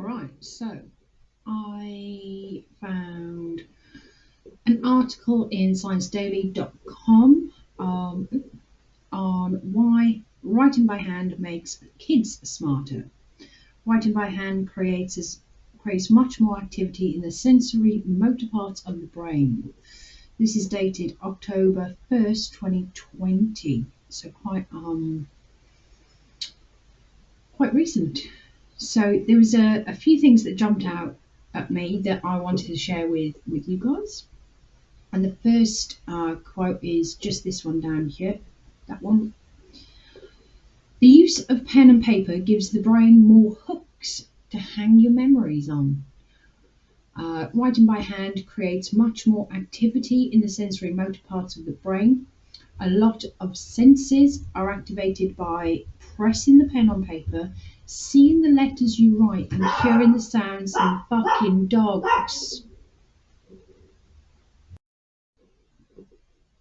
right, so I found an article in ScienceDaily.com on why writing by hand makes kids smarter. Writing by hand creates much more activity in the sensory motor parts of the brain. This is dated October 1st, 2020, so quite recent. So there was a few things that jumped out at me that I wanted to share with you guys. And the first quote is just this one down here, that one. The use of pen and paper gives the brain more hooks to hang your memories on. Writing by hand creates much more activity in the sensory motor parts of the brain. A lot of senses are activated by pressing the pen on paper, seeing the letters you write, and hearing the sounds and fucking dogs.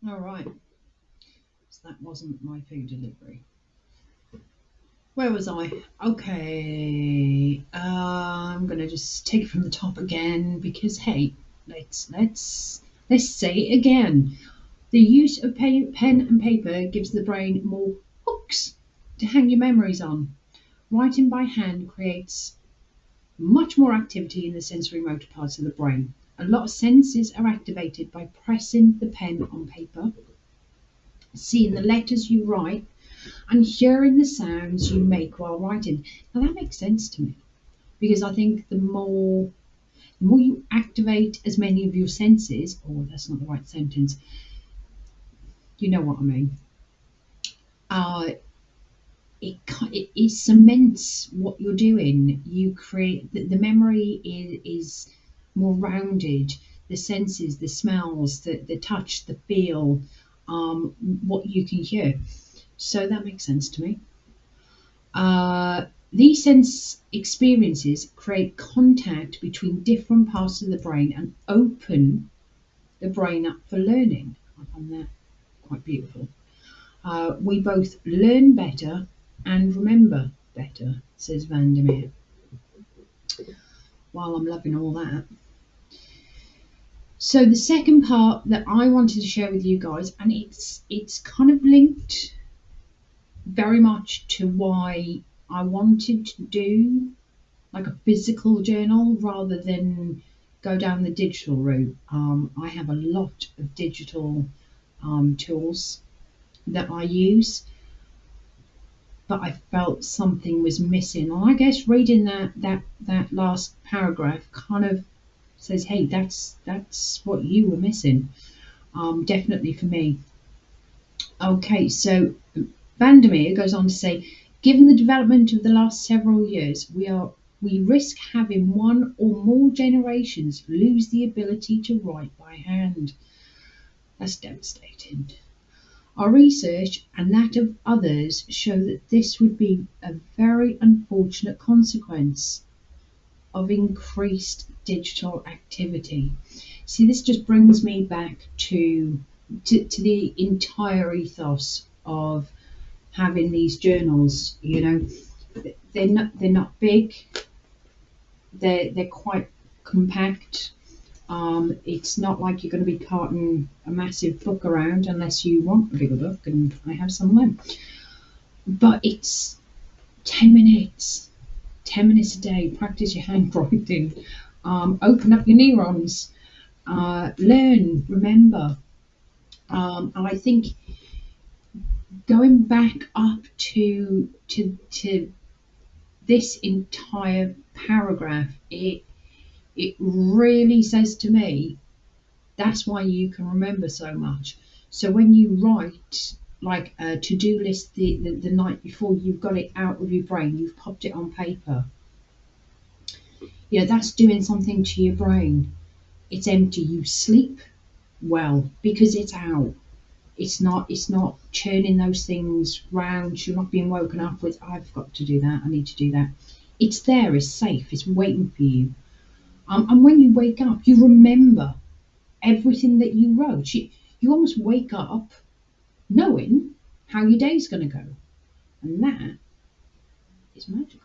All right, so that wasn't my food delivery. Where was I? Okay, I'm gonna just take it from the top again because hey, let's say it again. The use of pen and paper gives the brain more hooks to hang your memories on. Writing by hand creates much more activity in the sensory motor parts of the brain. A lot of senses are activated by pressing the pen on paper, seeing the letters you write, and hearing the sounds you make while writing. Now that makes sense to me because I think the more you activate as many of your senses, oh, that's not the right sentence. You know what I mean. It cements what you're doing. You create the memory is more rounded. The senses, the smells, the touch, the feel, what you can hear. So that makes sense to me. These sense experiences create contact between different parts of the brain and open the brain up for learning. I find that quite beautiful. We both learn better and remember better, says Vandermeer. While I'm loving all that. So the second part that I wanted to share with you guys, and it's kind of linked very much to why I wanted to do like a physical journal rather than go down the digital route. I have a lot of digital tools that I use, but I felt something was missing. And I guess reading that last paragraph kind of says, hey, that's what you were missing. Definitely for me. Okay, so Vandermeer goes on to say, given the development of the last several years, we risk having one or more generations lose the ability to write by hand. That's devastating. Our research and that of others show that this would be a very unfortunate consequence of increased digital activity. See, this just brings me back to the entire ethos of having these journals. You know, they're not big. They're quite compact. It's not like you're going to be carting a massive book around unless you want a bigger book, and I have some of them. But it's 10 minutes a day. Practice your handwriting. Open up your neurons. Learn, remember. And I think going back up to this entire paragraph, it really says to me that's why you can remember so much. So when you write like a to-do list the night before, you've got it out of your brain, you've popped it on paper. You know, that's doing something to your brain. It's empty. You sleep well because it's out. It's not churning those things round. You're not being woken up with, I've got to do that, I need to do that. It's there, it's safe, it's waiting for you. And when you wake up, you remember everything that you wrote. You almost wake up knowing how your day's going to go. And that is magical.